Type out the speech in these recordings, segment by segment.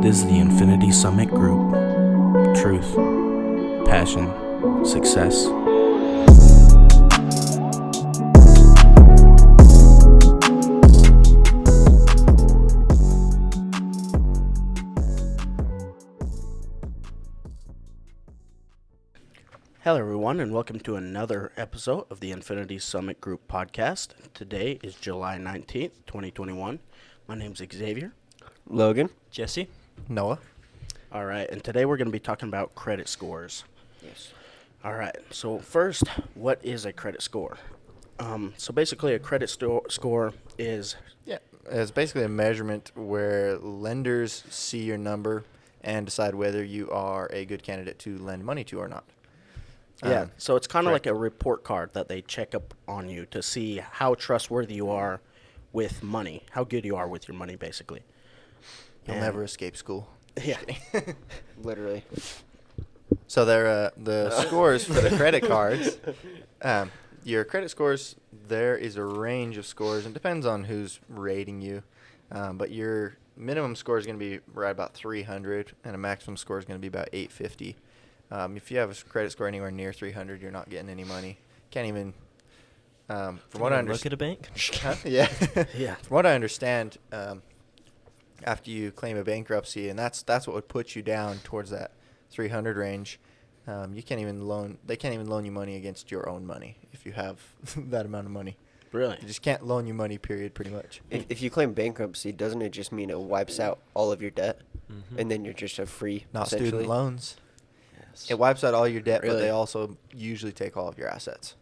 This is the Infinity Summit Group. Truth, passion, success. Hello everyone, and welcome to another episode of the Infinity Summit Group podcast. Today is July 19th, 2021. My name's Xavier. Logan. Jesse. Noah. All right, and today we're going to be talking about credit scores. Yes. All right, so first, what is a credit score? So basically a credit score is... Yeah, it's basically a measurement where lenders see your number and decide whether you are a good candidate to lend money to or not. Yeah, so it's kind of like correct. a report card that they check up on you to see how trustworthy you are with money, how good you are with your money, basically. You'll And- never escape school. Yeah. Literally. So they're the scores for the credit cards. Your credit scores, there is a range of scores, and depends on who's rating you. But your minimum score is going to be right about 300, and a maximum score is going to be about 850. If you have a credit score anywhere near 300, you're not getting any money. Can't even. From what I Look at understand, a bank. yeah, Yeah. From what I understand, after you claim a bankruptcy, and that's what would put you down towards that 300 range. You can't even loan. They can't even loan you money against your own money if you have that amount of money. Really? They just can't loan you money. Period. Pretty much. If you claim bankruptcy, doesn't it just mean it wipes out all of your debt, and then you're just a free, Not essentially? student loans. Yes. It wipes out all your debt, but Really? they also usually take all of your assets.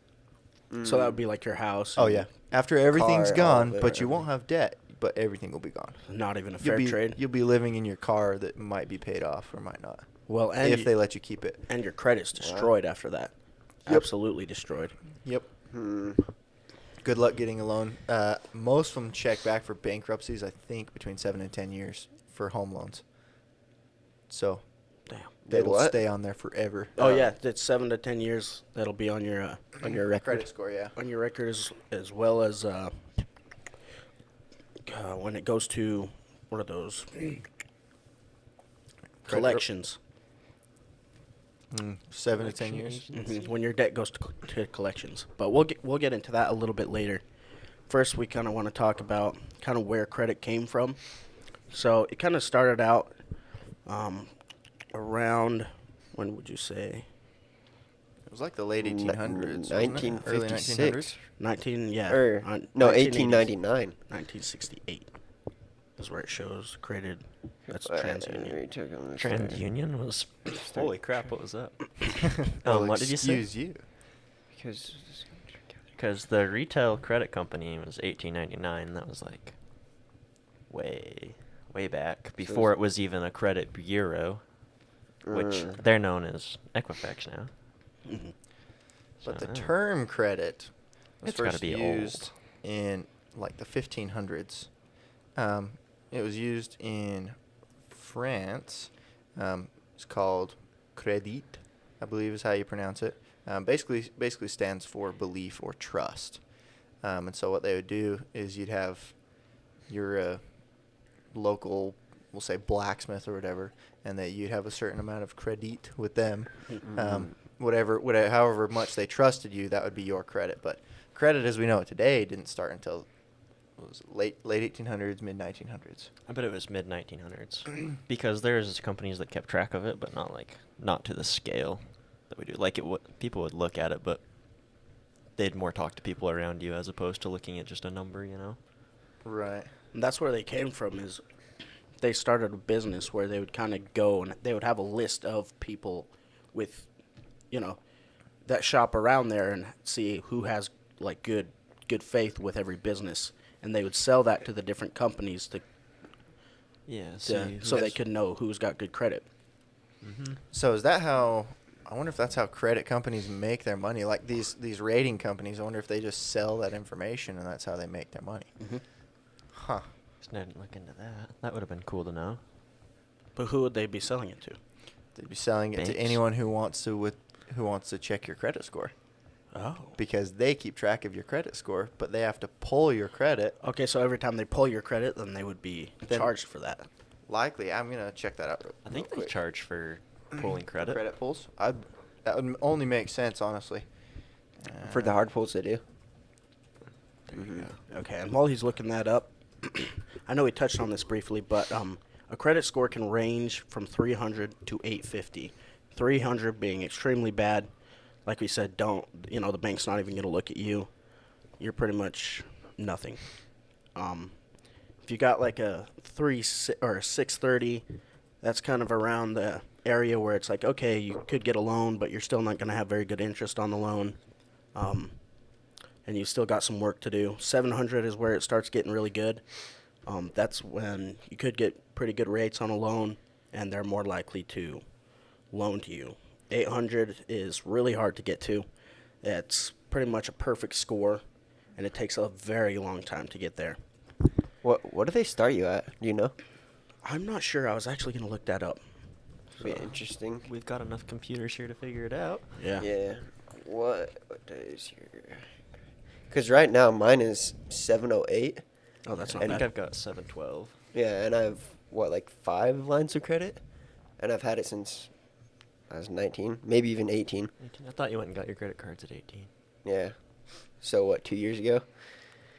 So that would be like your house. Oh and yeah. After everything's Car, all of gone, it, but you won't everything. have debt, but everything will be gone. Not even a fair You'll be, trade. You'll be living in your car that might be paid off or might not, Well, and if they let you keep it. and your credit's destroyed after that. Yep. Absolutely destroyed. Yep. Hmm. Good luck getting a loan. Most of them check back for bankruptcies, I think, between 7 and 10 years for home loans. So Damn. They it'll what? stay on there forever. Oh yeah, it's 7 to 10 years. That'll be on your record. Credit score, yeah. on your record as well as when it goes to what are those collections? 7 to 10 years. When your debt goes to collections. But we'll get into that a little bit later. First, we kind of want to talk about kind of where credit came from. So it kind of started out around, when would you say? It was like the late 1800s. wasn't it? Early 1956. 19, yeah. Or, on- no, 1980s. 1899. 1968 is where it shows created. That's Uh, TransUnion. we took 'em to start. TransUnion was. Holy crap! What was that? Well, What did you say? excuse you. Because Because the retail credit company was 1899. That was like way back before it was even a credit bureau, which they're known as Equifax now. Mhm. But the So, term credit was It's gotta first be used in like the 1500s. It was used in France. It's called crédit, I believe is how you pronounce it. Basically stands for belief or trust. And so what they would do is you'd have your local, we'll say blacksmith or whatever, and that you'd have a certain amount of credit with them. However much they trusted you, that would be your credit. But credit, as we know it today, didn't start until late 1800s, mid 1900s. I bet it was mid 1900s because there's companies that kept track of it, but not to the scale that we do. Like people would look at it, but they'd more talk to people around you as opposed to looking at just a number, you know. Right. And that's where they came from. Is they started a business where they would kind of go and they would have a list of people with, that shop around there and see who has like good faith with every business, and they would sell that to the different companies Yeah. so they could know who's got good credit. So is that how? I wonder if that's how credit companies make their money. Like these rating companies, I wonder if they just sell that information and that's how they make their money. Mhm. Huh. Just didn't look into that. That would have been cool to know. But who would they be selling it to? They'd be selling it to Banks? anyone who wants to check your credit score. Oh. Because they keep track of your credit score, but they have to pull your credit. Okay, so every time they pull your credit, then they would be Then- charged for that. likely. I'm gonna check that out. I think real they quick. charge for pulling credit. Credit pulls. That would only make sense, honestly. For the hard pulls, they do. Okay, and while he's looking that up, I know we touched on this briefly, but a credit score can range from 300 to 850. 300 being extremely bad. Like we said, the bank's not even going to look at you. You're pretty much nothing. If you got like a 630, that's kind of around the area where it's like, okay, you could get a loan, but you're still not going to have very good interest on the loan. And you still got some work to do. 700 is where it starts getting really good. That's when you could get pretty good rates on a loan, and they're more likely to loan to you. 800 is really hard to get to. It's pretty much a perfect score, and it takes a very long time to get there. What do they start you at? Do you know? I'm not sure. I was actually going to look that up. Be interesting. We've got enough computers here to figure it out. Yeah. Yeah. What is your? Because right now mine is 708. Oh, that's not I think bad. I've got 712. Yeah, and I have like 5 lines of credit, and I've had it since I was 19, maybe even 18. 18. I thought you went and got your credit cards at 18. Yeah. So what? 2 years ago.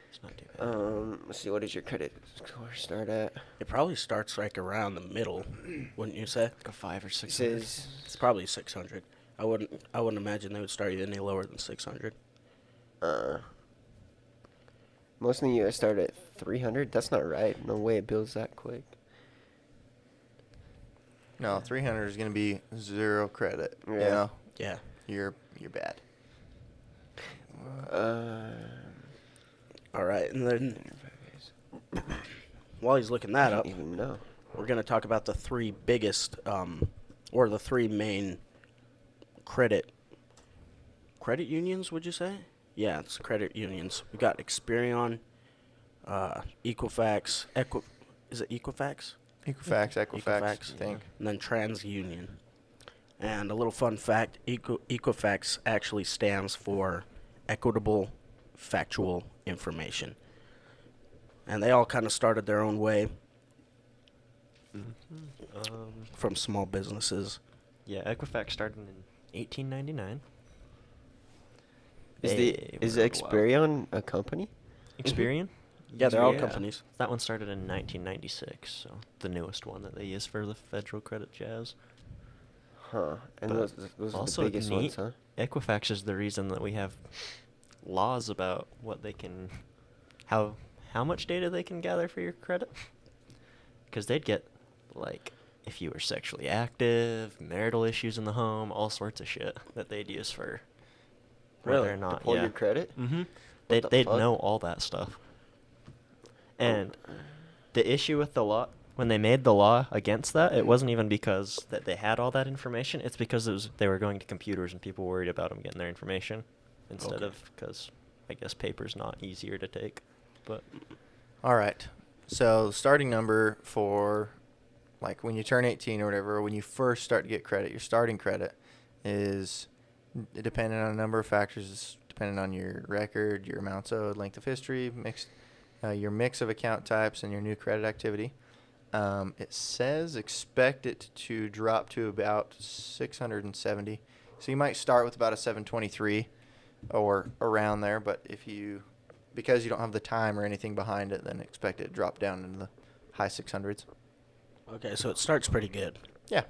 It's not too bad. Let's see. What does your credit score start at? It probably starts like around the middle, wouldn't you say? Like a 5 or It 6. says It's probably 600. I wouldn't imagine they would start you any lower than 600. most in the U.S. start at 300. That's not right. No way it builds that quick. No, 300 is gonna be 0 credit. You Yeah. know, Yeah. you're bad. All right, and then while he's looking that I up, don't even know. we're going to talk about the three biggest, or the three main credit unions, would you say? Yeah, it's credit unions. We got Experian, Equifax, is it Equifax? Equifax, I think. And then TransUnion. And a little fun fact, Equifax actually stands for Equitable Factual Information. And they all kind of started their own way from small businesses. Yeah, Equifax started in 1899. Is They is were a while. Experian a company? Experian? Yeah, they're all companies. That one started in 1996, so the newest one that they use for the federal credit jazz. Huh. And But those are also the biggest ones, neat, huh? Equifax is the reason that we have laws about what they can, how much data they can gather for your credit. Because they'd get, like, if you were sexually active, marital issues in the home, all sorts of shit that they'd use for whether Really? or not. To pull yeah. your credit? Mm-hmm. What the They'd fuck? know all that stuff. And the issue with the law, when they made the law against that, it wasn't even because that they had all that information. It's because they were going to computers and people worried about them getting their information instead Okay. of because I guess paper's not easier to take. But All right. So starting number for, like, when you turn 18 or whatever, when you first start to get credit, your starting credit is dependent on a number of factors. It's dependent on your record, your amounts owed, length of history, your mix of account types, and your new credit activity. It says expect it to drop to about 670. So you might start with about a 723 or around there, but because you don't have the time or anything behind it, then expect it to drop down into the high 600s. Okay, so it starts pretty good. Yeah.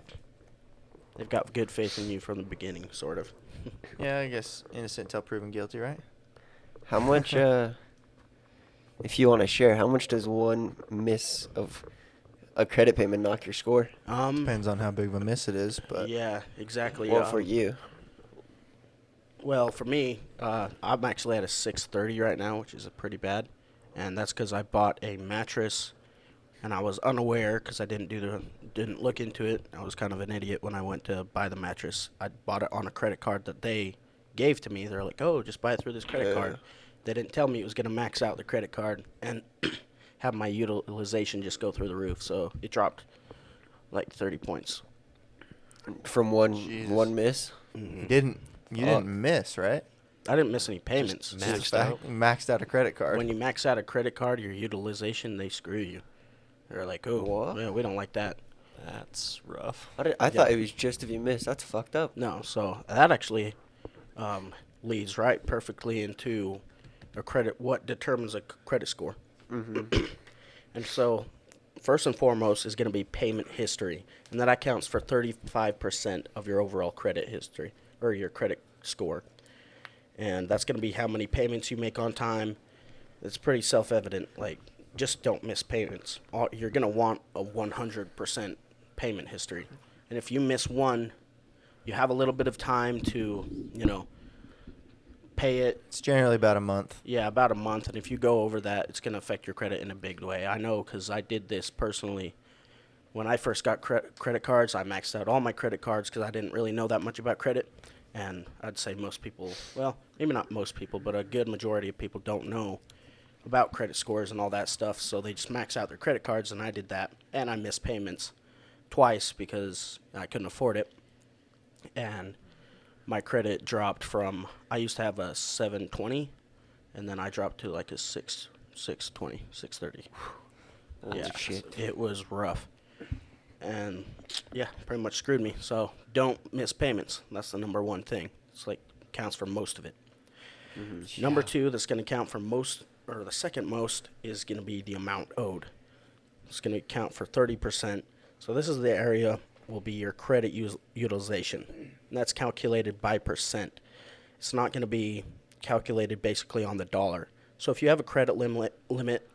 They've got good faith in you from the beginning, sort of. Yeah, I guess innocent till proven guilty, right? How much, if you want to share, how much does one miss of a credit payment knock your score? Depends on how big of a miss it is, but Yeah, exactly. Well, for you. Well, for me, I'm actually at a 630 right now, which is pretty bad, and that's because I bought a mattress, and I was unaware because I didn't look into it. I was kind of an idiot when I went to buy the mattress. I bought it on a credit card that they gave to me. They're like, "Oh, just buy it through this credit Yeah. card." They didn't tell me it was going to max out the credit card and have my utilization just go through the roof. So it dropped like 30 points. From one Jesus. miss? you didn't miss, right? I didn't miss any payments. Just Just maxed out. maxed out a credit card. When you max out a credit card, your utilization, they screw you. They're like, oh, What? yeah, we don't like that. That's rough. I thought it was just if you missed. That's fucked up. No, so that actually leads right perfectly into a credit. What determines a credit score? Mm-hmm. And so, first and foremost is going to be payment history, and that accounts for 35% of your overall credit history or your credit score. And that's going to be how many payments you make on time. It's pretty self-evident. Like, just don't miss payments. You're going to want a 100% payment history. And if you miss one, you have a little bit of time to, pay it. It's generally about a month. Yeah, about a month. And if you go over that, it's going to affect your credit in a big way. I know because I did this personally. When I first got credit cards, I maxed out all my credit cards because I didn't really know that much about credit. And I'd say most people, well, maybe not most people, but a good majority of people don't know about credit scores and all that stuff. So they just max out their credit cards, and I did that. And I missed payments twice because I couldn't afford it. And my credit dropped from, I used to have a 720, and then I dropped to like a 620, 630. Holy Yeah, shit. it was rough. And yeah, pretty much screwed me. So don't miss payments. That's the number one thing. It's like counts for most of it. Mm-hmm. Number two, that's going to count for most, or the second most, is going to be the amount owed. It's going to count for 30%. So this is the area will be your credit utilization. And that's calculated by percent. It's not going to be calculated basically on the dollar. So if you have a credit limit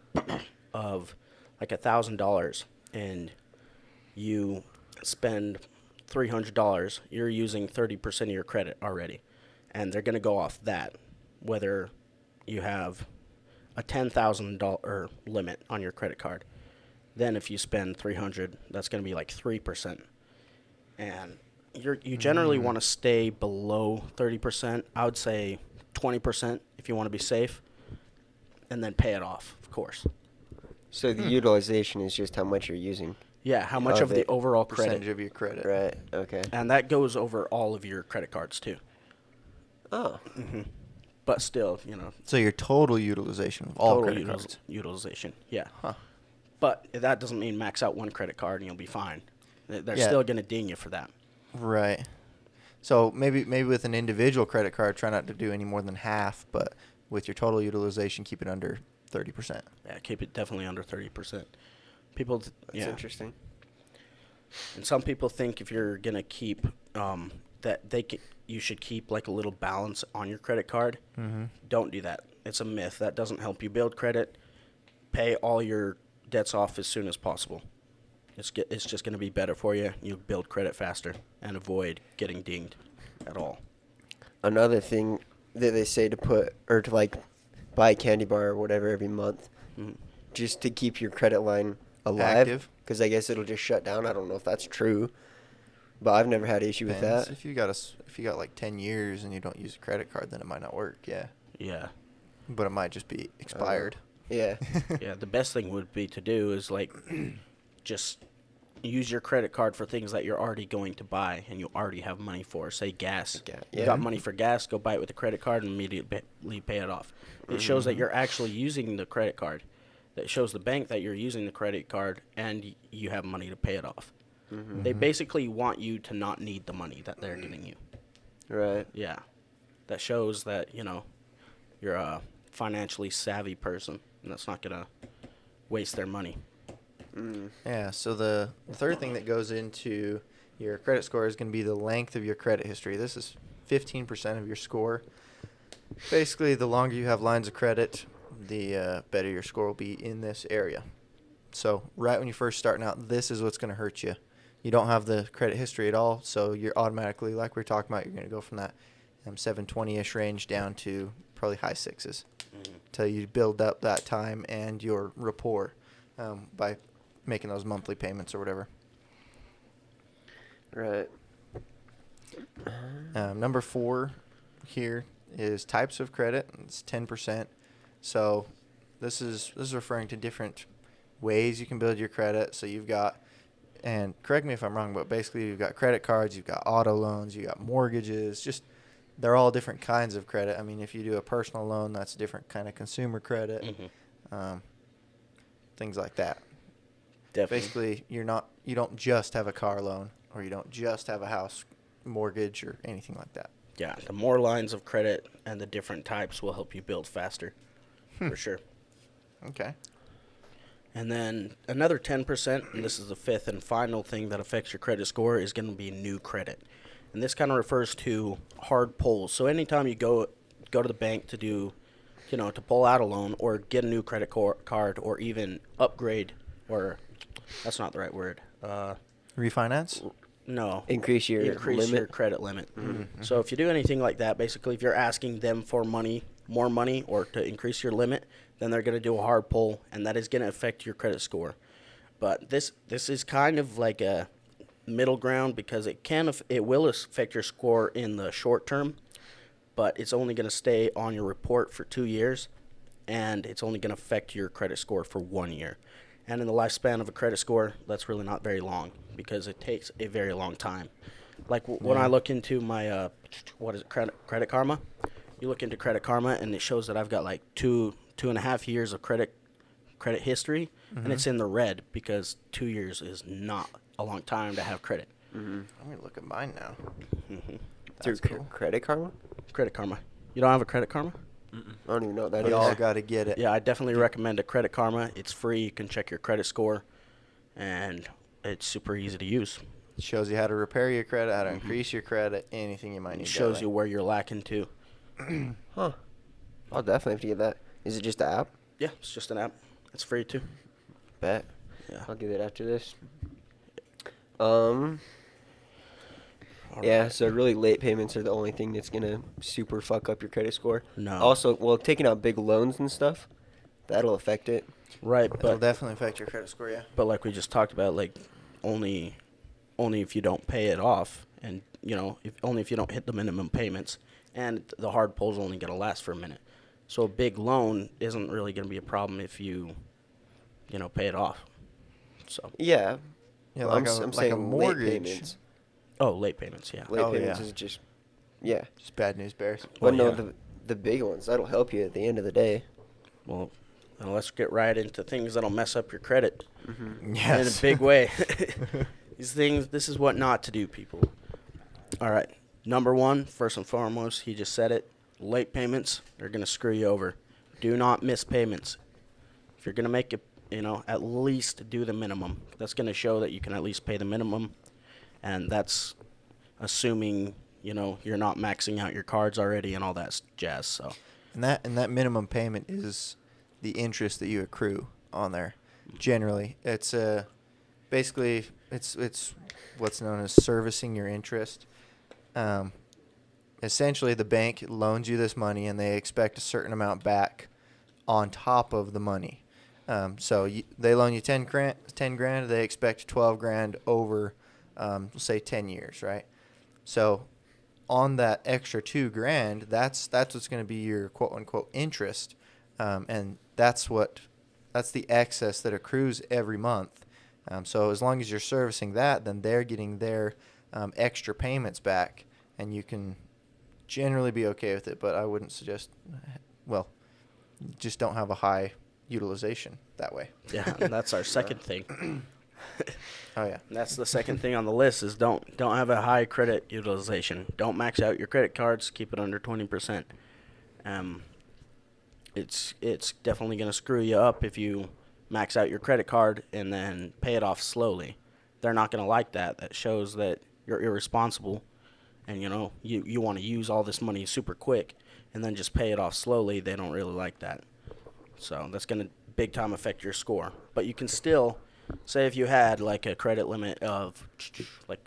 of like $1,000 and you spend $300, you're using 30% of your credit already. And they're going to go off that, whether you have a $10,000 limit on your credit card. Then if you spend $300, that's going to be like 3%. And you generally want to stay below 30%. I would say 20% if you want to be safe, and then pay it off, of course. So the utilization is just how much you're using. Yeah, how much of Of the it. overall Percentage credit. of your credit. Right. Okay. And that goes over all of your credit cards, too. Oh. But still, So your total utilization of all total credit cards. utilization. Yeah. Huh. But that doesn't mean max out one credit card and you'll be fine. They're Yeah. still going to ding you for that. Right. So maybe with an individual credit card, try not to do any more than half, but with your total utilization, keep it under 30%. Yeah, keep it definitely under 30%. People, That's yeah. interesting. And some people think if you're gonna keep you should keep like a little balance on your credit card. Mm-hmm. Don't do that. It's a myth. That doesn't help you build credit. Pay all your debts off as soon as possible. It's just gonna be better for you. You build credit faster and avoid getting dinged at all. Another thing that they say to put, or to like buy a candy bar or whatever every month, Mhm. just to keep your credit line alive. Active. Because I guess it'll just shut down. I don't know if that's true, but I've never had an issue with Depends. that. If you got like 10 years and you don't use a credit card, then it might not work. Yeah. Yeah. But it might just be expired. Yeah. Yeah, the best thing would be to do is like just use your credit card for things that you're already going to buy and you already have money for. Say gas. Yeah. You got money for gas, go buy it with a credit card and immediately pay it off. It shows that you're actually using the credit card. That shows the bank that you're using the credit card and you have money to pay it off. They basically want you to not need the money that they're giving you. Right. Yeah. That shows that, you're a financially savvy person and that's not going to waste their money. Yeah, so the third thing that goes into your credit score is going to be the length of your credit history. This is 15% of your score. Basically, the longer you have lines of credit, the better your score will be in this area. So right when you're first starting out, this is what's going to hurt you. You don't have the credit history at all, so you're automatically, like we were talking about, you're going to go from that 720-ish range down to probably high sixes until you build up that time and your rapport by making those monthly payments or whatever. Right. Number 4 here is types of credit. It's 10%. So this is referring to different ways you can build your credit. So you've got, and correct me if I'm wrong, but basically you've got credit cards, you've got auto loans, you got mortgages. Just they're all different kinds of credit. I mean, if you do a personal loan, that's a different kind of consumer credit. Things like that. Definitely. Basically, you don't just have a car loan, or you don't just have a house mortgage or anything like that. Yeah, the more lines of credit and the different types will help you build faster, for sure. Okay. And then another 10%, and this is the fifth and final thing that affects your credit score, is going to be new credit. And this kind of refers to hard pulls. So anytime you go to the bank to do, to pull out a loan or get a new credit card or even upgrade, or that's not the right word. Refinance? No. Increase your Increase your limit. credit limit. Mm-hmm. So if you do anything like that, basically if you're asking them for more money, or to increase your limit, then they're going to do a hard pull, and that is going to affect your credit score. But this is kind of like a middle ground, because it will affect your score in the short term, but it's only going to stay on your report for 2 years, and it's only going to affect your credit score for 1 year. And in the lifespan of a credit score, that's really not very long, because it takes a very long time. Like when I look into my Credit Karma, you look into Credit Karma, and it shows that I've got like 2.5 years of credit history, and it's in the red, because 2 years is not a long time to have credit. I'm going to look at mine now. Through That's cool. Credit Karma? Credit Karma. You don't have a Credit Karma? I don't even know what that We is. all got to get it. Yeah, I definitely recommend a Credit Karma. It's free. You can check your credit score, and it's super easy to use. It shows you how to repair your credit, how to increase your credit, anything you might need. It shows you where you're lacking too. Huh. I'll definitely have to get that. Is it just the app? Yeah, it's just an app. It's free too. Bet. Yeah. I'll get it after this. All Yeah, right. so really late payments are the only thing that's going to super fuck up your credit score. No. Also, well, taking out big loans and stuff, that'll affect it. Right, It'll but definitely affect your credit score, yeah. like we just talked about, like only if you don't pay it off, and only if you don't hit the minimum payments, and the hard pull's only going to last for a minute. So a big loan isn't really going to be a problem if you pay it off. So Yeah. Yeah, Well, like I'm a saying mortgage. late payments. late payments, yeah. Late Oh, payments yeah. is just, yeah. Just bad news bears. But Well, no, yeah. the big ones, that'll help you at the end of the day. Well, then let's get right into things that'll mess up your credit Yes. in a big way. This is what not to do, people. All right. Number one, first and foremost, he just said it. Late payments are going to screw you over. Do not miss payments. If you're going to make it, at least do the minimum. That's going to show that you can at least pay the minimum. And that's assuming, you're not maxing out your cards already and all that jazz. So, And that minimum payment is the interest that you accrue on there. Generally, it's basically it's what's known as servicing your interest. Essentially, the bank loans you this money, and they expect a certain amount back on top of the money. So they loan you 10 grand. They expect 12 grand over, say 10 years, right? So on that extra 2 grand, that's what's going to be your quote unquote interest, and that's the excess that accrues every month. So as long as you're servicing that, then they're getting their extra payments back, and you can generally be okay with it. But I wouldn't suggest, just don't have a high utilization that way. yeah, and that's our second thing. Oh yeah. And that's the second thing on the list is don't have a high credit utilization. Don't max out your credit cards. Keep it under 20%. It's definitely going to screw you up if you max out your credit card and then pay it off slowly. They're not going to like that. That shows that you're irresponsible, and you want to use all this money super quick and then just pay it off slowly. They don't really like that. So that's going to big time affect your score. But you can still, say if you had like a credit limit of like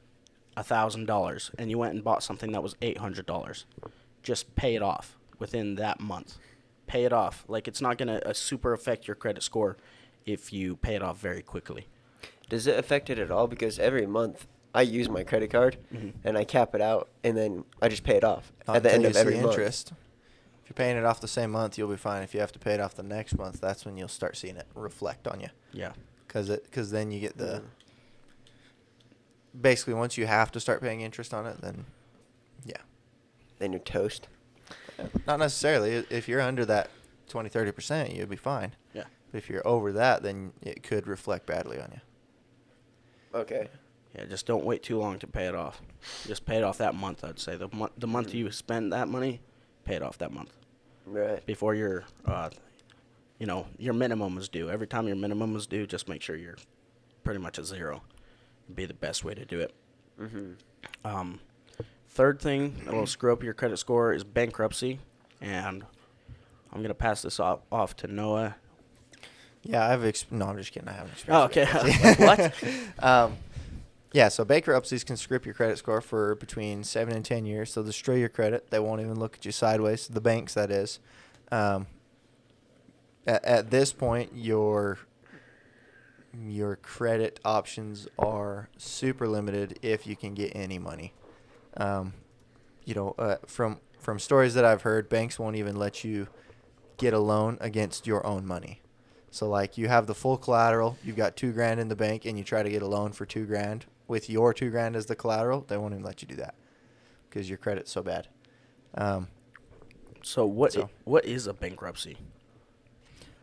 $1,000 and you went and bought something that was $800, just pay it off within that month. Pay it off. Like, it's not going to super affect your credit score if you pay it off very quickly. Does it affect it at all? Because every month I use my credit card and I cap it out, and then I just pay it off Not at the end until of you every see month. interest. If you're paying it off the same month, you'll be fine. If you have to pay it off the next month, that's when you'll start seeing it reflect on you. Yeah. Because then you get the basically once you have to start paying interest on it, then yeah. Then you're toast. Not necessarily. If you're under that 20-30%, you'll be fine. Yeah. But if you're over that, then it could reflect badly on you. Okay. Yeah, just don't wait too long to pay it off. Just pay it off that month, I'd say. The month you spend that money, pay it off that month. Right. Before your your minimum is due. Every time your minimum is due, just make sure you're pretty much at zero. It'd be the best way to do it. Mm-hmm. Third thing that will screw up your credit score is bankruptcy. And I'm going to pass this off to Noah. Yeah, no, I'm just kidding. I haven't Oh, experienced okay. What? Yeah, so bankruptcies can strip your credit score for between 7 and 10 years. They'll destroy your credit. They won't even look at you sideways. The banks, that is. At this point, your credit options are super limited if you can get any money. From stories that I've heard, banks won't even let you get a loan against your own money. So like you have the full collateral, you've got $2,000 in the bank, and you try to get a loan for $2,000 with your $2,000 as the collateral. They won't even let you do that because your credit's so bad. So what is a bankruptcy?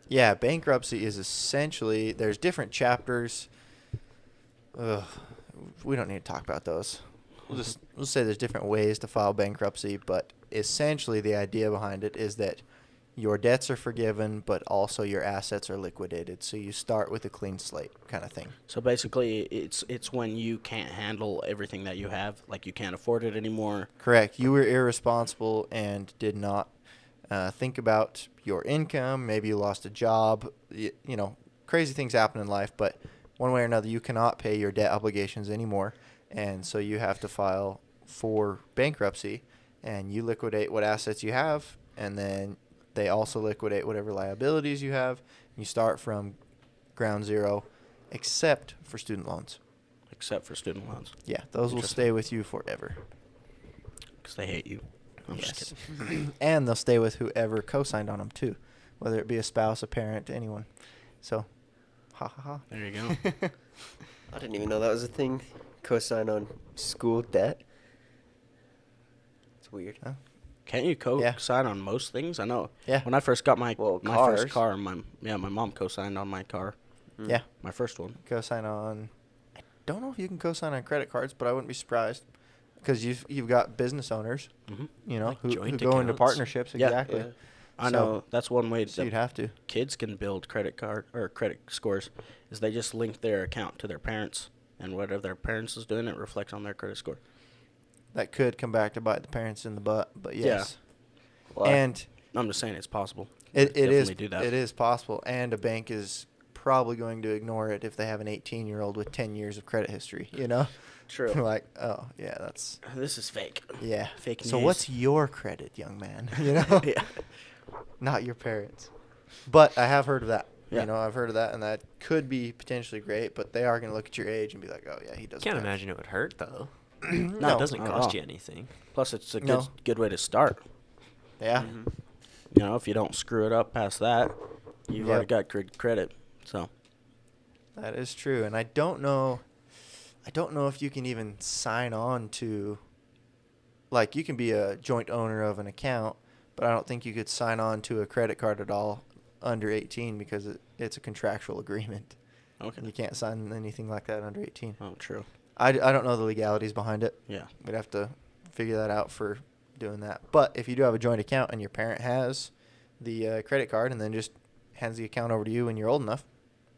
Yeah, bankruptcy is essentially, there's different chapters. We don't need to talk about those. We'll say there's different ways to file bankruptcy, but essentially the idea behind it is that your debts are forgiven, but also your assets are liquidated. So you start with a clean slate kind of thing. So basically, it's when you can't handle everything that you have, like you can't afford it anymore. Correct. You were irresponsible and did not think about your income. Maybe you lost a job. Crazy things happen in life, but one way or another, you cannot pay your debt obligations anymore. And so you have to file for bankruptcy, and you liquidate what assets you have, and then they also liquidate whatever liabilities you have. You start from ground zero, except for student loans. Except for student loans. Yeah, those will Interesting. stay with you forever. Because they hate you. I'm just kidding. And they'll stay with whoever co-signed on them too, whether it be a spouse, a parent, anyone. So, ha ha ha. There you go. I didn't even know that was a thing. Co-sign on school debt. It's weird. Huh? Can't you co-sign on most things? I know. Yeah. When I first got my cars. first car, my mom co-signed on my car. Yeah, My first one. co-sign on. I don't know if you can co-sign on credit cards, but I wouldn't be surprised because you've got business owners, Mm-hmm. Like who joint go into accounts. partnerships. Yeah. Exactly. Yeah. I know that's one way So that you'd have to. kids can build credit scores is they just link their account to their parents, and whatever their parents is doing, it reflects on their credit score. That could come back to bite the parents in the butt, but yes. Why? And I'm just saying it's possible. it is Definitely do that. it is possible, and a bank is probably going to ignore it if they have an 18-year-old with 10 years of credit history. True. Like, oh yeah, that's This is fake. yeah. Fake So news. what's your credit, young man? Yeah. Not your parents. But I have heard of that. Yeah. I've heard of that, and that could be potentially great. But they are going to look at your age and be like, oh yeah, he doesn't. Can't have- imagine it would hurt though. No, It doesn't not at cost all. you anything. Plus, it's a No. good way to start. Yeah. Mhm. If you don't screw it up past that, you've Yep. already got good credit. So That is true, and I don't know if you can even sign on to. Like, you can be a joint owner of an account, but I don't think you could sign on to a credit card at all under 18 because it's a contractual agreement. okay. You can't sign anything like that under 18. Oh, true. I don't know the legalities behind it. Yeah. We'd have to figure that out for doing that. But if you do have a joint account and your parent has the credit card and then just hands the account over to you when you're old enough,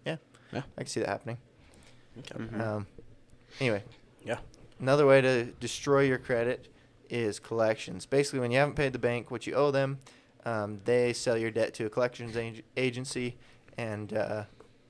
yeah, Yeah. I can see that happening. Okay. Mhm. Anyway, Yeah. another way to destroy your credit is collections. Basically, when you haven't paid the bank what you owe them, they sell your debt to a collections agency, and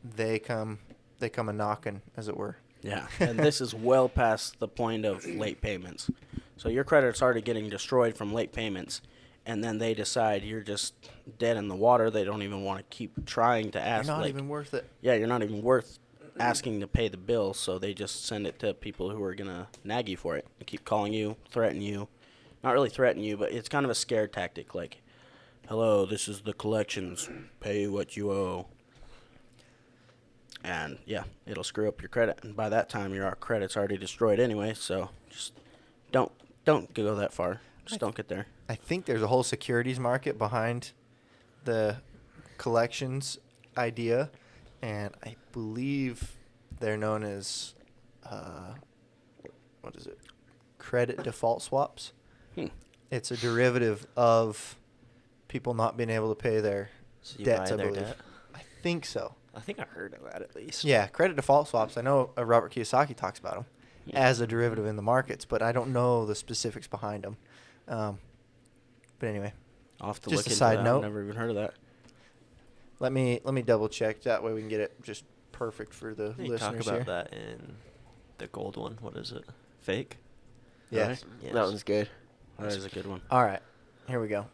they come a knocking, as it were. Yeah, and this is well past the point of late payments. So your credit's already getting destroyed from late payments, and then they decide you're just dead in the water. They don't even want to keep trying to ask. You're not like, even worth it. Yeah, you're not even worth asking to pay the bill, so they just send it to people who are going to nag you for it. They keep calling you, threaten you. Not really threaten you, but it's kind of a scare tactic, like, hello, this is the collections. Pay what you owe. And, yeah, it'll screw up your credit. And by that time, your credit's already destroyed anyway, so just don't go that far. Just don't get there. I think there's a whole securities market behind the collections idea, and I believe they're known as what is it? Credit default swaps. Hmm. It's a derivative of people not being able to pay their So you debts, buy I their believe. debt? I think so. I think I heard of that at least. Yeah, credit default swaps. I know Robert Kiyosaki talks about them as a derivative in the markets, but I don't know the specifics behind them. But anyway, I'll have to just look a into side that. note. I've never even heard of that. let me double check. That way we can get it just perfect for the You talk listeners about here. that in the gold one. What is it? Fake? Yes. Yes. That one's good. That is a good one. All right, here we go.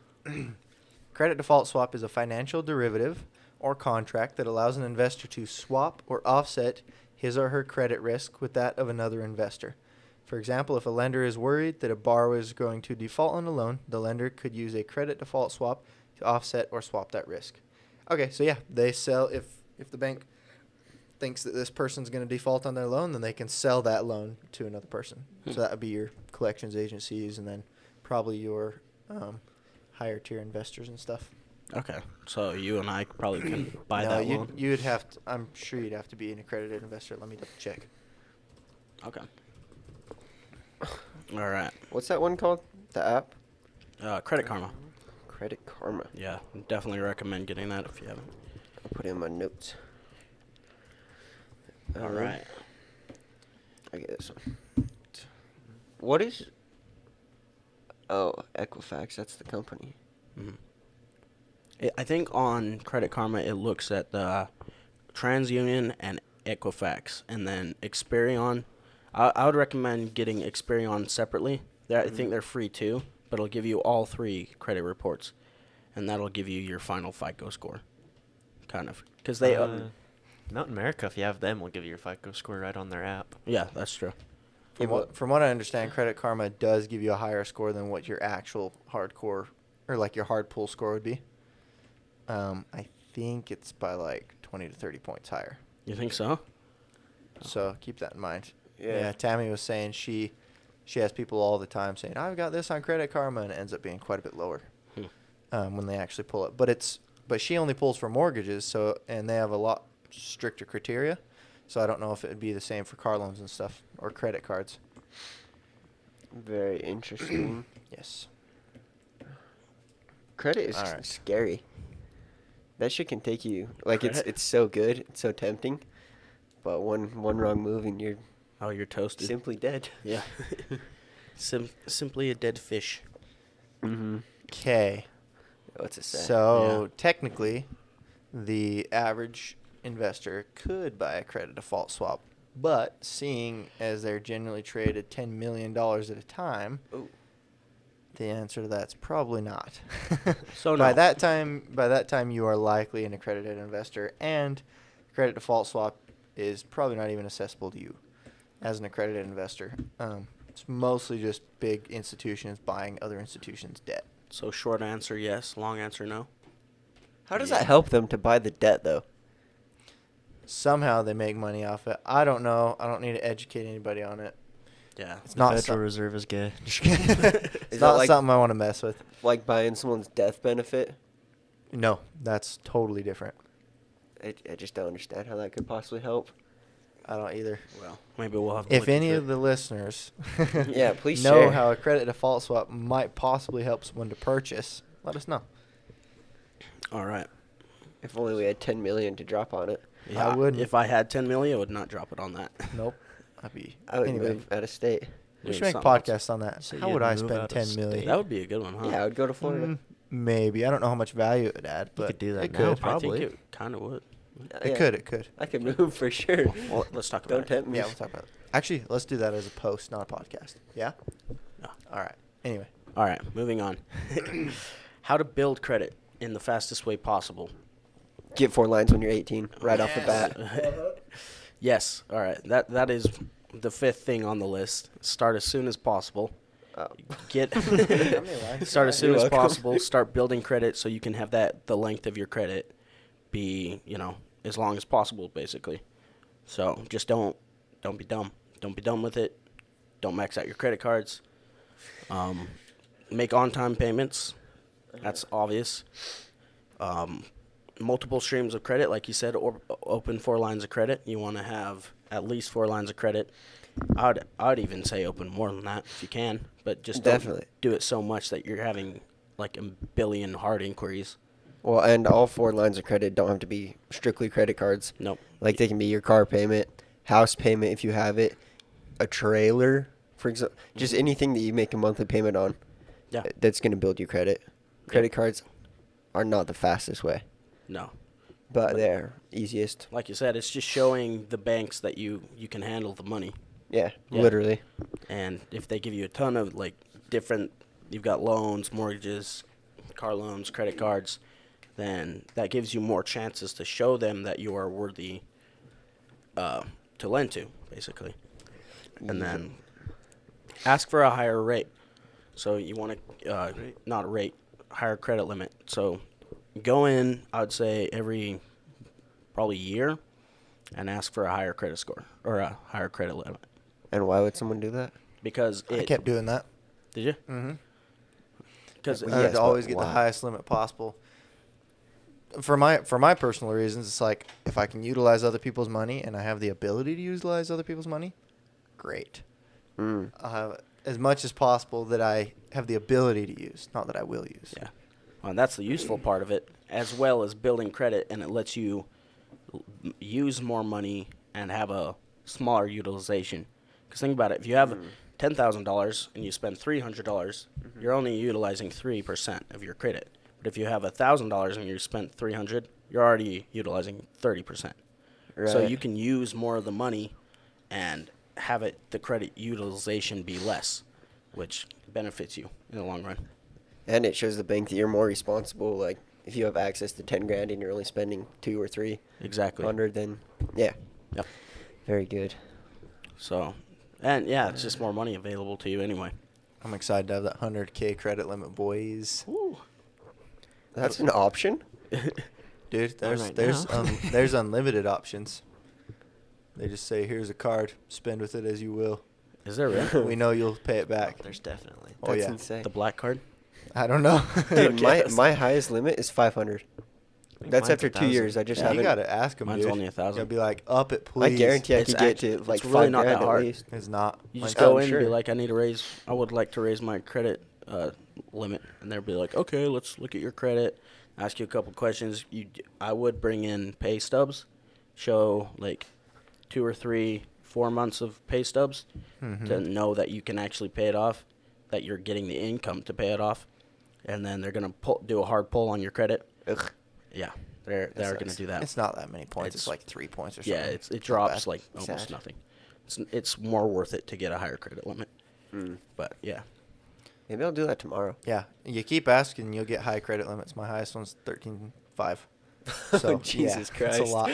Credit default swap is a financial derivative or contract that allows an investor to swap or offset his or her credit risk with that of another investor. For example, if a lender is worried that a borrower is going to default on a loan, the lender could use a credit default swap to offset or swap that risk. Okay, so yeah, they sell if the bank thinks that this person's going to default on their loan, then they can sell that loan to another person. So that would be your collections agencies and then probably your higher tier investors and stuff. Okay, so you and I probably can buy No, that loan. you'd have to. I'm sure you'd have to be an accredited investor. Let me double check. Okay. All right. What's that one called? The app? Credit Karma. Credit Karma. Yeah, definitely recommend getting that if you haven't. I'll put it in my notes. All right. I get this one. What is? Oh, Equifax. That's the company. Mhm. I think on Credit Karma it looks at the TransUnion and Equifax, and then Experian. I would recommend getting Experian separately. I think they're free too, but it'll give you all three credit reports, and that'll give you your final FICO score, kind of. Because they, Mountain America, if you have them, will give you your FICO score right on their app. yeah, that's true. From what I understand, Credit Karma does give you a higher score than what your actual hardcore or like your hard pull score would be. I think it's by like 20 to 30 points higher. You think so? So keep that in mind. Yeah. Tammy was saying she has people all the time saying, I've got this on Credit Karma, and it ends up being quite a bit lower when they actually pull it. But she only pulls for mortgages, and they have a lot stricter criteria. So I don't know if it would be the same for car loans and stuff or credit cards. Very interesting. Yes. Credit is All right. scary. That shit can take you like Credit? it's so good, it's so tempting, but one wrong move and you're Oh, you're toasted. simply dead. Yeah. Simply a dead fish. Mm-hmm. Okay. What's it say? So Yeah. technically, the average investor could buy a credit default swap, but seeing as they're generally traded $10 million at a time, Ooh. the answer to that's probably not. So by no. that time, you are likely an accredited investor, and credit default swap is probably not even accessible to you as an accredited investor. It's mostly just big institutions buying other institutions' debt. So short answer, yes. Long answer, no. How does Yeah. that help them to buy the debt though? Somehow they make money off it. I don't know. I don't need to educate anybody on it. Yeah. It's The not Federal some- Reserve is gay. It's Is not that like something I want to mess with. like buying someone's death benefit? No, that's totally different. I just don't understand how that could possibly help. I don't either. Well, maybe we'll have to If look any into of it. the listeners Yeah, please know share. how a credit default swap might possibly help someone to purchase, let us know. All right. If only we had 10 million to drop on it. Yeah, I wouldn't. If I had 10 million, I would not drop it on that. Nope. I'd be. I would anyway, move out of state. we should Doing make a something else. podcast on that. So How you'd would I move spend out of 10 million? state? That would be a good one, huh? Yeah, I would go to Florida. Maybe. I don't know how much value it would add, but could do that it now, could. I probably. think it kind of would. It could. It could. I could move for sure. Well, let's talk Don't about it. tempt me. Yeah, we'll talk about it. Actually, let's do that as a post, not a podcast. Yeah? Yeah. All right. Anyway. All right, moving on. How to build credit in the fastest way possible. Get 4 lines when you're 18, right off the bat. Yes. All right. That is the fifth thing on the list. Start as soon as possible. Oh. Get lines? start as soon You're as welcome. possible. Start building credit so you can have the length of your credit be, as long as possible, basically. So just don't be dumb. Don't be dumb with it. Don't max out your credit cards. Make on-time payments. That's obvious. Multiple streams of credit, like you said, or open 4 lines of credit. You want to have at least 4 lines of credit. I'd even say open more than that if you can, but just Definitely. don't do it so much that you're having like a billion hard inquiries. Well, and all 4 lines of credit don't have to be strictly credit cards. Nope. Like they can be your car payment, house payment if you have it, a trailer, for example, just anything that you make a monthly payment on. Yeah. That's going to build your credit. Credit cards are not the fastest way, No. but they're easiest. Like you said, it's just showing the banks that you can handle the money. Yeah, Yeah. literally. And if they give you a ton of like different, you've got loans, mortgages, car loans, credit cards, then that gives you more chances to show them that you are worthy to lend to, basically. And then ask for a higher rate. So you want to, not a rate, higher credit limit. So go in, I would say every probably year, and ask for a higher credit score or a higher credit limit. And why would someone do that? Because I kept doing that. Did you? Mm-hmm. Because Well, I yes, had to always but get why? the highest limit possible. For my personal reasons, it's like if I can utilize other people's money and I have the ability to utilize other people's money, great. Mm. I'll have as much as possible that I have the ability to use, not that I will use. yeah, well, that's the useful part of it, as well as building credit, and it lets you use more money and have a smaller utilization. Because think about it, if you have $10,000 and you spend $300, you're only utilizing 3% of your credit. But if you have $1,000 and you spent $300, you're already utilizing 30%. So Right. you can use more of the money and have the credit utilization be less, which benefits you in the long run. And it shows the bank that you're more responsible. Like if you have access to 10 grand and you're only spending 2 or 300, Exactly. then yeah, Yep. very good. So, and yeah, it's just more money available to you anyway. I'm excited to have that 100K credit limit, boys. Ooh. That's an option. Dude, there's right there's now. there's unlimited options. They just say, here's a card, spend with it as you will. Is there really? We know you'll pay it back. There's definitely. Oh, That's yeah. insane. The black card? I don't know. Dude, Okay. my highest limit is 500. That's Mine's after 2 1,000. years. I just Yeah, you haven't. gotta ask them, Mine's dude. only 1,000. You gotta be like, up it, please. I guarantee I It's could get actually- to like it's really 5 not that grand at hard. least. It's not. You Mine's just go I'm in and be sure. like, I would like to raise my credit limit. And they'll be like, okay, let's look at your credit, ask you a couple questions. I would bring in pay stubs, show like 2 or 3, 4 months of pay stubs Mhm. to know that you can actually pay it off, that you're getting the income to pay it off. And then they're going to do a hard pull on your credit. Ugh. Yeah, they're going to sucks. do that. It's not that many points. It's It's- like 3 points or something. Yeah, it not drops bad. like almost Sad. nothing. It's more worth it to get a higher credit limit. Mm. But yeah, Maybe I'll do that tomorrow. Yeah, you keep asking, you'll get high credit limits. My highest one's 13.5. So Jesus yeah, Christ. it's a lot,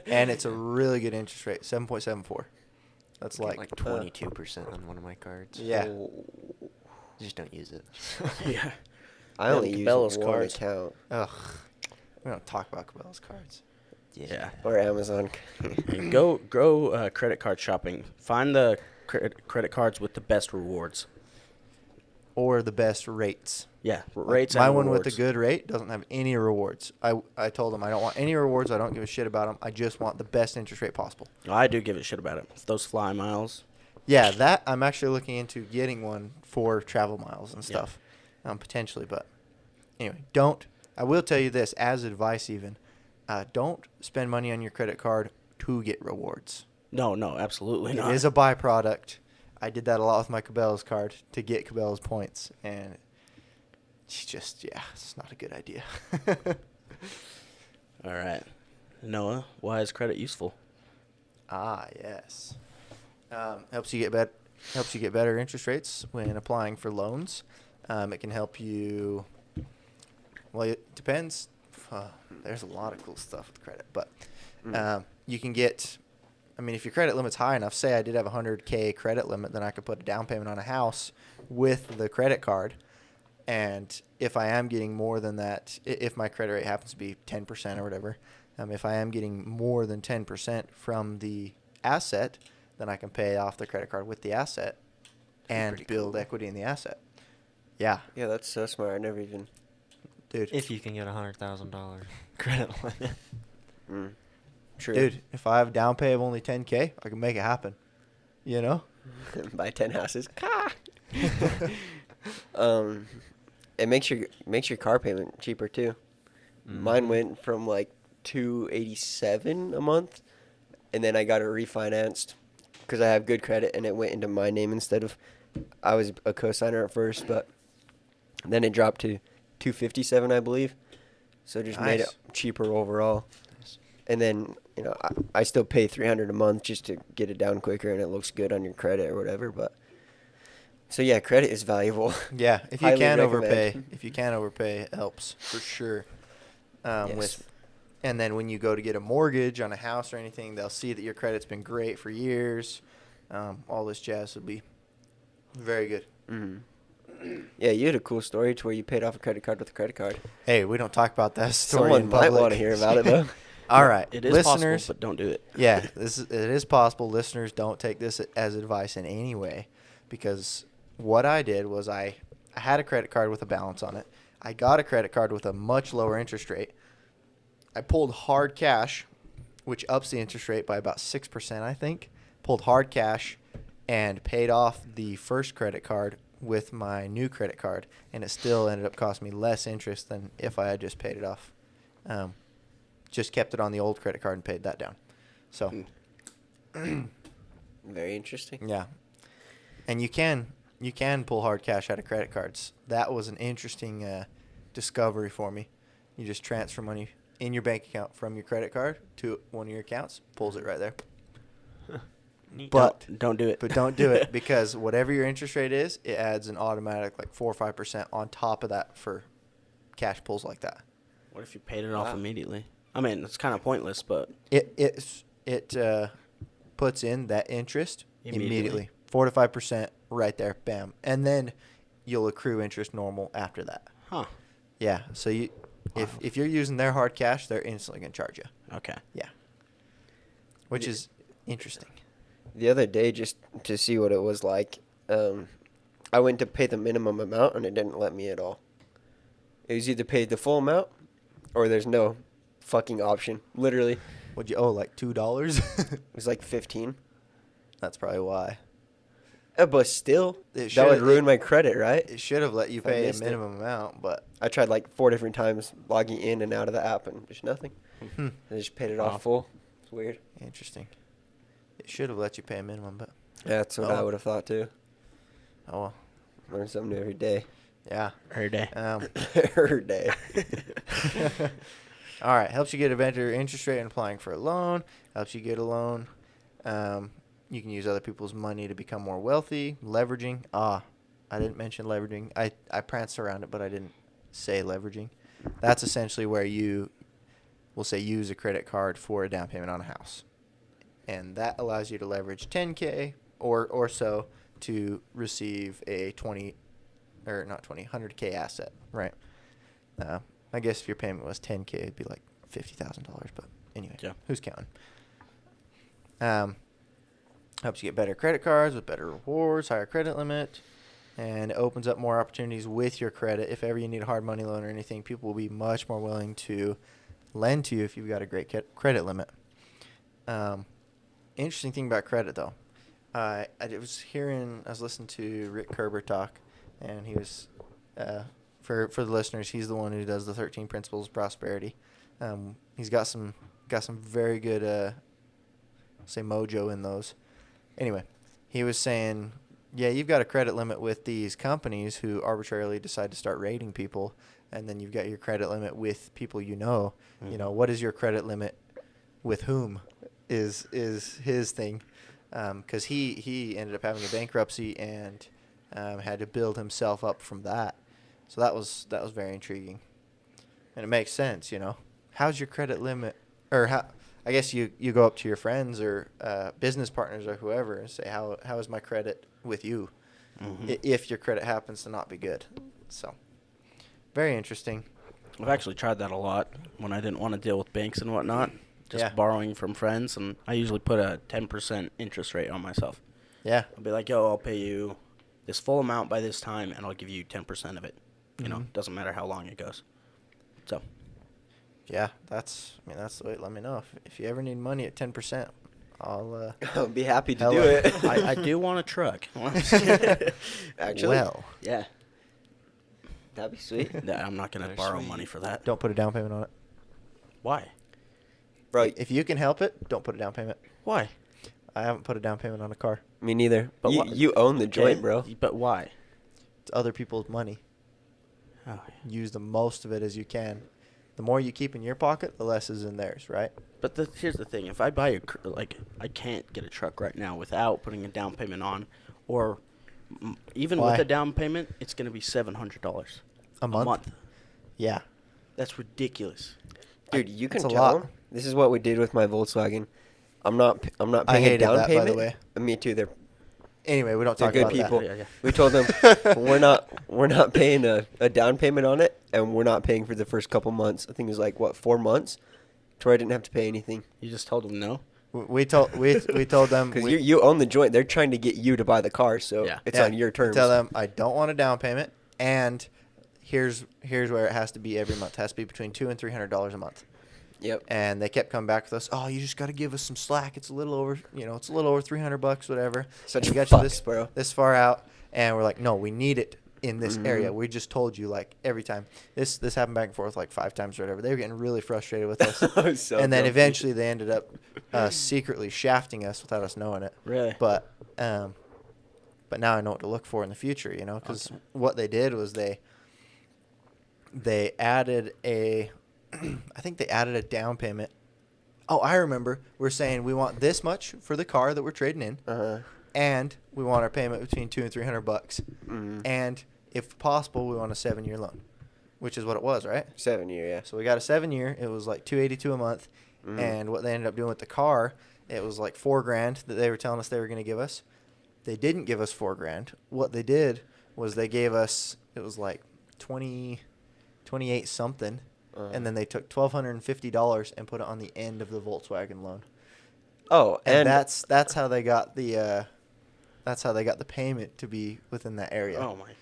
and it's a really good interest rate, 7.74. That's Like, like 22% on one of my cards. yeah. Oh. Just don't use it. yeah. I Yeah, only use Cabela's one cards. account. Ugh, we don't talk about Cabela's cards. Yeah. Or Amazon. And go credit card shopping. Find the credit cards with the best rewards. Or the best rates. Yeah, Like, rates. my and one with rewards. the good rate doesn't have any rewards. I told them I don't want any rewards. I don't give a shit about them. I just want the best interest rate possible. I do give a shit about it. Those fly miles. Yeah, that I'm actually looking into getting one for travel miles and Yeah. stuff, potentially. But anyway, don't. I will tell you this as advice, even, don't spend money on your credit card to get rewards. No, absolutely not. It is a byproduct. I did that a lot with my Cabela's card to get Cabela's points, and it's just it's not a good idea. All right, Noah. Why is credit useful? Yes. Helps you get better interest rates when applying for loans. It can help you. Well, it depends. There's a lot of cool stuff with credit, but you can get. I mean, if your credit limit's high enough, say I did have a 100K credit limit, then I could put a down payment on a house with the credit card. And if I am getting more than that, if my credit rate happens to be 10% or whatever, if I am getting more than 10% from the asset, then I can pay off the credit card with the asset and pretty build cool. equity in the asset. Yeah, Yeah, that's so smart. I never even. dude. If you can get a $100,000 credit limit. Mm. True. Dude, if I have a down pay of only 10K, I can make it happen. You know? Buy 10 houses. Ka! It makes your car payment cheaper too. Mine went from like $287 a month, and then I got it refinanced because I have good credit, and it went into my name instead of I was a co-signer at first, but then it dropped to $257, I believe. So it just made it Nice. cheaper overall. And then I still pay $300 a month just to get it down quicker, and it looks good on your credit or whatever. But so yeah, credit is valuable. Yeah, if you Highly can recommend. overpay, it helps for sure. Yes. And then when you go to get a mortgage on a house or anything, they'll see that your credit's been great for years. All this jazz will be very good. Mhm. Yeah, you had a cool story to where you paid off a credit card with a credit card. Hey, we don't talk about that story Someone in might public. want to hear about it though. All right, It is listeners. possible, but don't do it. Yeah, it is possible. Listeners, don't take this as advice in any way, because what I did was I had a credit card with a balance on it. I got a credit card with a much lower interest rate. I pulled hard cash, which ups the interest rate by about 6%, I think. Pulled hard cash and paid off the first credit card with my new credit card, and it still ended up costing me less interest than if I had just paid it off. Just kept it on the old credit card and paid that down. So, Very interesting. yeah. And you can pull hard cash out of credit cards. That was an interesting discovery for me. You just transfer money in your bank account from your credit card to one of your accounts, pulls it right there. Neat. But Don't do it. but don't do it, because whatever your interest rate is, it adds an automatic like 4 or 5% on top of that for cash pulls like that. What if you paid it off Wow. immediately? I mean, it's kind of pointless, but It puts in that interest Immediately. immediately. 4 to 5% right there, bam, and then you'll accrue interest normal after that. huh? Yeah, so if you're using their hard cash, they're instantly gonna charge you. Okay. Yeah, which is interesting. The other day, just to see what it was like, I went to pay the minimum amount, and it didn't let me at all. It was either pay the full amount, or there's no fucking option. Literally, What'd you owe, like $2? it was like 15. That's probably why. But still, It that would should- ruin it- my credit, right? It should have let you If I pay a missed it. minimum amount, but I tried like 4 different times logging in and out of the app, and just nothing. I just paid it Wow. off full. It's weird. interesting. It should have let you pay a minimum, but Yeah, that's what Oh. I would have thought too. oh well. Learn something new every day. Yeah. Every day. Every day. All right. Helps you get a better interest rate in applying for a loan. Helps you get a loan. You can use other people's money to become more wealthy. Leveraging. I didn't mention leveraging. I pranced around it, but I didn't say leveraging. That's essentially where you will say use a credit card for a down payment on a house. And that allows you to leverage 10K or so to receive a 100K asset, right? I guess if your payment was 10K, it'd be like $50,000. But anyway, Yeah. who's counting? Helps you get better credit cards with better rewards, higher credit limit, and it opens up more opportunities with your credit. If ever you need a hard money loan or anything, people will be much more willing to lend to you if you've got a great credit limit. Interesting thing about credit, though. I was listening to Rick Kerber talk, and he was, for the listeners, he's the one who does the 13 Principles of Prosperity. He's got some very good, say mojo in those. Anyway, he was saying, yeah, you've got a credit limit with these companies who arbitrarily decide to start rating people, and then you've got your credit limit with people you know. Mm-hmm. You know, what is your credit limit with whom is his thing. Because he ended up having a bankruptcy and had to build himself up from that. So that was very intriguing, and it makes sense. You know, how's your credit limit, or how? I guess you go up to your friends or business partners or whoever and say, how is my credit with you? Mhm. If your credit happens to not be good. So very interesting. I've actually tried that a lot when I didn't want to deal with banks and whatnot. Just Yeah. borrowing from friends, and I usually put a 10% interest rate on myself. Yeah. I'll be like, yo, I'll pay you this full amount by this time, and I'll give you 10% of it. You know, Mhm. doesn't matter how long it goes. So, Yeah, that's the way. Let me know if you ever need money at 10%. I'll be happy to Hell, do it. I do want a truck. Actually, well, Yeah. that'd be sweet. Yeah, I'm not gonna They're borrow sweet. money for that. don't put a down payment on it. Why? Bro, If you can help it, don't put a down payment. Why? I haven't put a down payment on a car. me neither. But You, what- you own the joint, Okay, bro. But why? It's other people's money. Oh, Use the most of it as you can. The more you keep in your pocket, the less is in theirs, right? but here's the thing: if I buy I can't get a truck right now without putting a down payment on, or even Why? with a down payment, it's gonna be $700 A month? Yeah. That's ridiculous. Dude, you can It's a tell lot. 'em. This is what we did with my Volkswagen. I'm not I paying a hated down that, by the payment. way. Me too. They're Anyway, we don't They're talk good about people. Yeah, yeah. We told them we're not paying a down payment on it, and we're not paying for the first couple months. I think it was like 4 months, to where I didn't have to pay anything. You just told them no. that. We told them Because you own the joint, they're trying to get you to buy the car, so Yeah. it's on your terms. Tell them I don't want a down payment, and here's where it has to be every month. It has to be between $200 and $300 a month. Yep. And they kept coming back with us. Oh, you just got to give us some slack. It's a little over, it's a little over $300, whatever. Such we got fucks, you this bro. this far out, and we're like, no, we need it in this Mhm. area. We just told you like every time. This happened back and forth like 5 times or whatever. They were getting really frustrated with us. I was so And then grumpy. eventually they ended up secretly shafting us without us knowing it. Really? But now I know what to look for in the future, because Okay. what they did was they added I think they added a down payment. Oh, I remember. We're saying we want this much for the car that we're trading in, Uh-huh. and we want our payment between $200 and $300, Mhm. and if possible, we want a 7-year loan, which is what it was, right? 7 year, yeah. So we got a 7-year. It was like $282 a month, Mhm. and what they ended up doing with the car, it was like $4,000 that they were telling us they were going to give us. They didn't give us $4,000. What they did was they gave us, it was like 28 something, and then they took $1,250 and put it on the end of the Volkswagen loan. Oh, And and that's how they got the payment to be within that area. Oh my.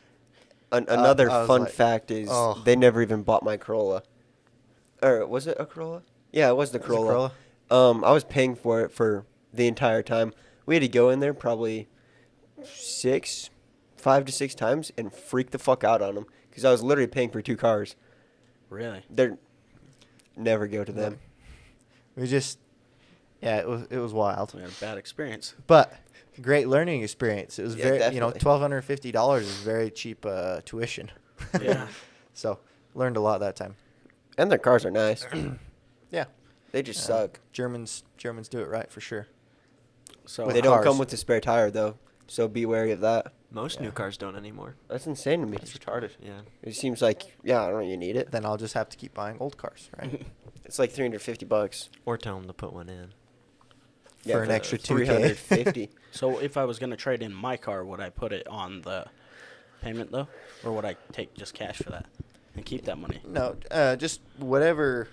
another I was fun like, fact is oh. they never even bought my Corolla. Or was it a Corolla? Yeah, it was the Was it a Corolla. Corolla? I was paying for it for the entire time. We had to go in there probably 5 to 6 times and freak the fuck out on them because I was literally paying for 2 cars. Really? They're never go to them. We just, yeah, it was wild. We had a bad experience. But great learning experience. It was Yeah, very, definitely. $1,250 is very cheap tuition. Yeah. So learned a lot that time. And their cars are nice. Yeah. They just Yeah. suck. Germans do it right for sure. So With They don't cars. come with the spare tire though, so be wary of that. Most Yeah. new cars don't anymore. That's insane to me. That's retarded. Yeah. It seems like I don't know, you need it. Then I'll just have to keep buying old cars, right? It's like $350. Or tell them to put one in. For an the extra $2K. 350. So if I was gonna trade in my car, would I put it on the payment though, or would I take just cash for that and keep that money? No, just whatever.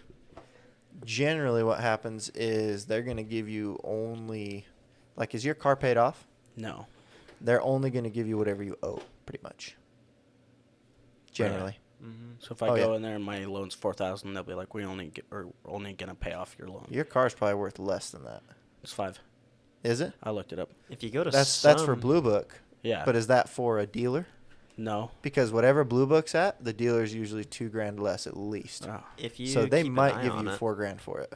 Generally, what happens is they're going to give you only, like, is your car paid off? No. They're only going to give you whatever you owe, pretty much. Generally. Mm-hmm. So if I Oh, go yeah. in there and my loan's $4,000, they'll be like, we're only gonna pay off your loan. Your car's probably worth less than that. It's 5. Is it? I looked it up. If you go to That's for some- Blue Book. Yeah. But is that for a dealer? no. Because whatever Blue Book's at, the dealer's usually $2,000 less at least. Oh. If you So they keep an might eye give on you it- $4,000 for it.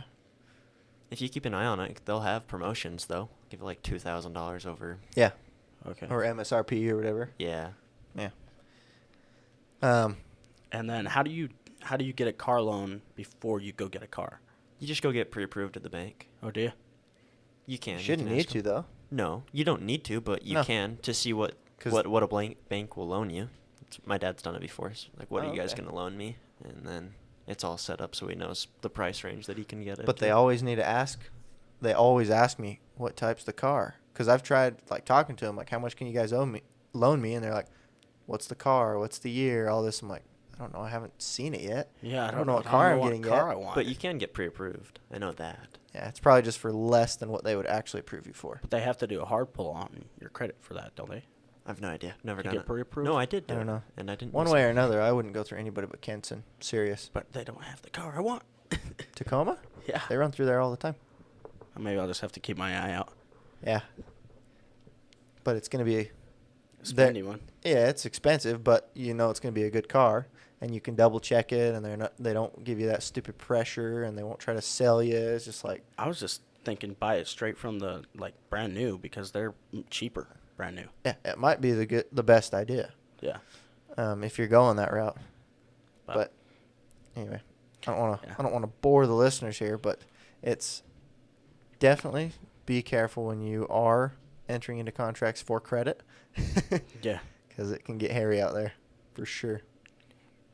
If you keep an eye on it, they'll have promotions though. Give it like $2,000 over. Yeah. Okay. Or MSRP or whatever. Yeah. Yeah. And then how do you get a car loan before you go get a car? You just go get pre-approved at the bank. Oh, do you? You can. You you shouldn't can need ask to, 'em. though. No, you don't need to, but you No. can to see what 'Cause- what a bank will loan you. My dad's done it before. So like, what Oh, are you guys okay. gonna loan me? And then it's all set up so he knows the price range that he can get it. But they to. always need to ask. They always ask me what type's the car, because I've tried like talking to them, like, how much can you guys loan me? And they're like, what's the car? What's the year? All this. I'm like, I don't know. I haven't seen it yet. Yeah, I don't know what car I'm getting car yet. I want. But you can get pre-approved. I know that. Yeah, it's probably just for less than what they would actually approve you for. But they have to do a hard pull on your credit for that, don't they? I've no idea. Never To done get it. pre-approved? No, I did do I don't it, know. and I didn't. One miss way it. or another, I wouldn't go through anybody but Kenson. Serious. But they don't have the car I want. Tacoma? Yeah. They run through there all the time. Maybe I'll just have to keep my eye out. Yeah. But it's going to be Spendy one. Yeah, it's expensive, but you know it's going to be a good car, and you can double check it, and they don't give you that stupid pressure, and they won't try to sell you. It's just like, I was just thinking buy it straight from the brand new because they're cheaper brand new. yeah, it might be the best idea. Yeah. If you're going that route. But anyway, I don't want to bore the listeners here, but it's definitely be careful when you are entering into contracts for credit. Yeah. Because it can get hairy out there, for sure.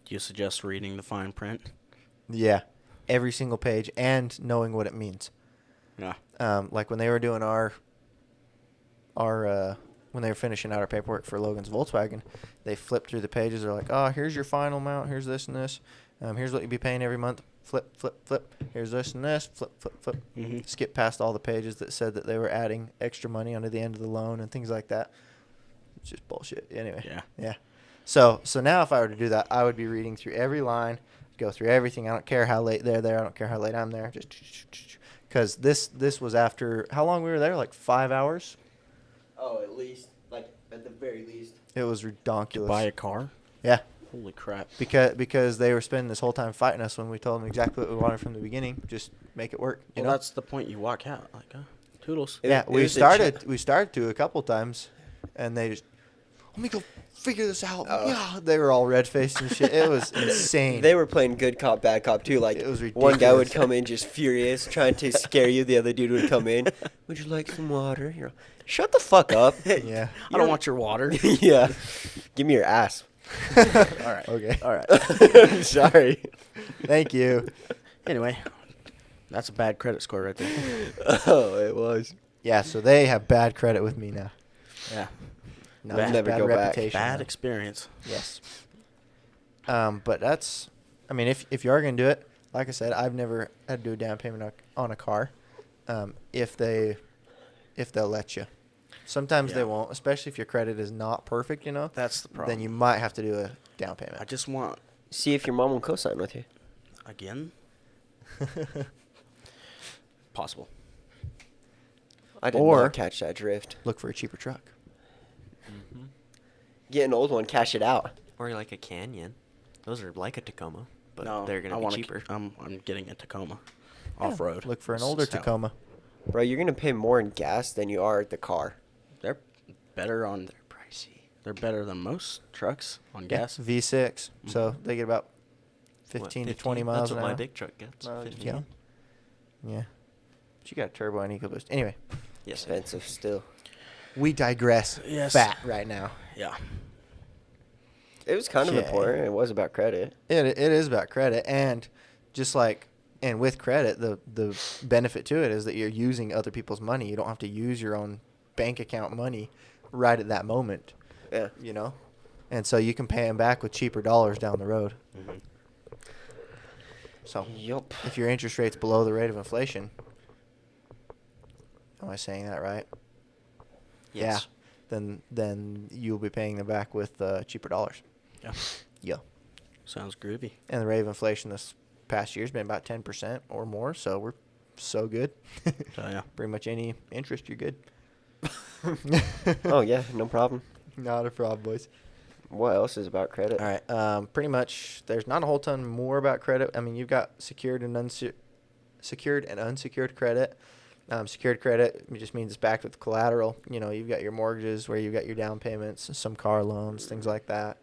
Do you suggest reading the fine print? Yeah, every single page and knowing what it means. Yeah. Like when they were doing when they were finishing out our paperwork for Logan's Volkswagen, they flipped through the pages. They're like, oh, here's your final amount. Here's this and this. Here's what you'd be paying every month. Flip, flip, flip. Here's this and this. Flip, flip, flip. Mm-hmm. Skip past all the pages that said that they were adding extra money onto the end of the loan and things like that. It's just bullshit. Anyway. Yeah. Yeah. So now if I were to do that, I would be reading through every line, go through everything. I don't care how late they're there. I don't care how late I'm there. Just because this was after how long we were there? Like 5 hours. Oh, at least, like, at the very least. It was To ridiculous. buy a car? Yeah. Holy crap. Because they were spending this whole time fighting us when we told them exactly what we wanted from the beginning. Just make it work. You Well, know? that's the point. You walk out like, toodles. It- Yeah, it we was a started to a couple times, and they just, let me go figure this out. Oh. Yeah, they were all red faced and shit. It was insane. They were playing good cop, bad cop too. Like It was one guy would ridiculous. come in just furious, trying to scare you. The other dude would come in. Would you like some water? You're, shut the fuck up. Yeah. I don't want your water. Yeah. Give me your ass. All right. Okay. All right. Sorry. Thank you. Anyway, that's a bad credit score right there. Oh, it was. Yeah, so they have bad credit with me now. Yeah. Not Bad- just never bad go back. reputation. Bad now. experience. Yes. But that's, I mean, if you are going to do it, like I said, I've never had to do a down payment on a car. If they'll let you. Sometimes they Yeah. won't, especially if your credit is not perfect, you know. That's the problem. Then you might have to do a down payment. I just want, See if your mom will co-sign with you. again, possible. I did Or- not catch that drift. Look for a cheaper truck. Mm-hmm. Get an old one, cash it out. Or like a Canyon. Those are like a Tacoma, but No, they're gonna I be wanna cheaper. I'm getting a Tacoma, Yeah, off road. Look for an older Tacoma. Bro, you're going to pay more in gas than you are the car. They're better on. They're pricey. They're better than most trucks on Yeah, gas. V6. So Mhm. they get about What, 15 to 20 miles That's an what hour. my big truck gets. Miles a 15. gallon. Yeah. But you got a turbo and EcoBoost. Anyway, Yes. Expensive still. we digress Yes. fat right now. Yeah. It was kind of Okay. important. It was about credit. It is about credit, and just like and with credit, the benefit to it is that you're using other people's money. You don't have to use your own bank account money right at that moment, Yeah. you know, and so you can pay them back with cheaper dollars down the road. Mhm. So Yup. if your interest rate's below the rate of inflation, am I saying that right? Yes. Yeah. Then you'll be paying them back with cheaper dollars. Yeah. Yeah. Sounds groovy. And the rate of inflation this past year's been about 10% or more, so we're so good. So yeah. Pretty much any interest, you're good. Oh, yeah. No problem. Not a problem, boys. What else is about credit? All right. Pretty much, there's not a whole ton more about credit. I mean, you've got secured and unsecured credit. Secured credit just means it's backed with collateral. You know, you've got your mortgages where you've got your down payments, some car loans, things like that.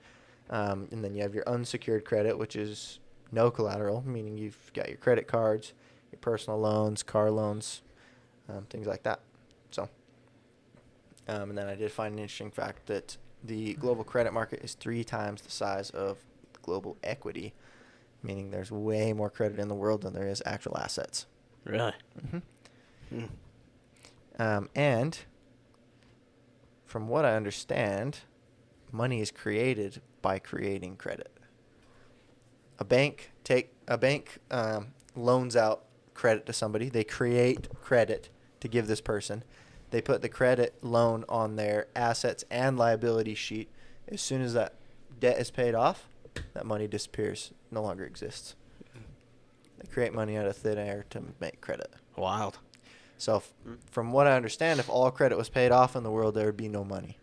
And then you have your unsecured credit, which is no collateral, meaning you've got your credit cards, your personal loans, car loans, things like that. So, and then I did find an interesting fact that the global credit market is 3 times the size of global equity, meaning there's way more credit in the world than there is actual assets. Really. Mm-hmm. Hmm. And from what I understand, money is created by creating credit. A bank loans out credit to somebody. They create credit to give this person. They put the credit loan on their assets and liability sheet. As soon as that debt is paid off, that money disappears, no longer exists. They create money out of thin air to make credit. Wild. So from what I understand, if all credit was paid off in the world, there would be no money.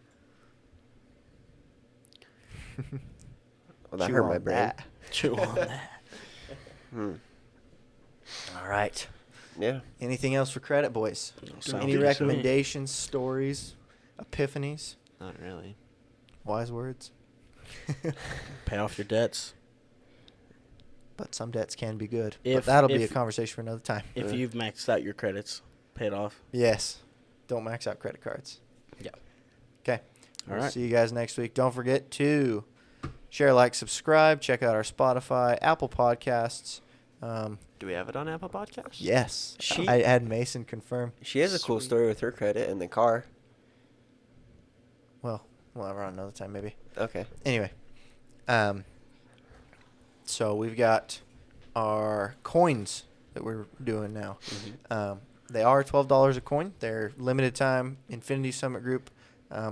Well, that Chew hurt on my brain. that. Chew on that. All right. Yeah. Anything else for credit, boys? Sounds Any good to me. recommendations, stories, epiphanies, Not really. wise words? Pay off your debts. But some debts can be good. But If- that'll be a if- conversation for another time. If you've maxed out your credits, pay it off. Yes. Don't max out credit cards. Yeah. Okay. All We'll right. see you guys next week. Don't forget to share, like, subscribe. Check out our Spotify, Apple Podcasts. Do we have it on Apple Podcasts? Yes. She- I had Mason confirm. She has a cool Sweet. story with her credit and the car. Well, we'll have her on another time, maybe. Okay. Anyway. So we've got our coins that we're doing now. They are $12 a coin. They're limited time Infinity Summit Group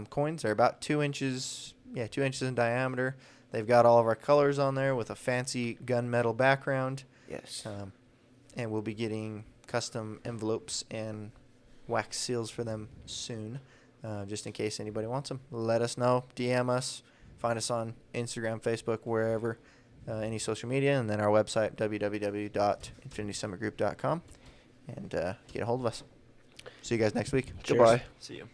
coins. They're about 2 inches, 2 inches in diameter. They've got all of our colors on there with a fancy gunmetal background. Yes. And we'll be getting custom envelopes and wax seals for them soon, just in case anybody wants them. Let us know. DM us. Find us on Instagram, Facebook, wherever, any social media, and then our website, www.infinitysummitgroup.com, and get a hold of us. See you guys next week. Cheers. Goodbye. See you.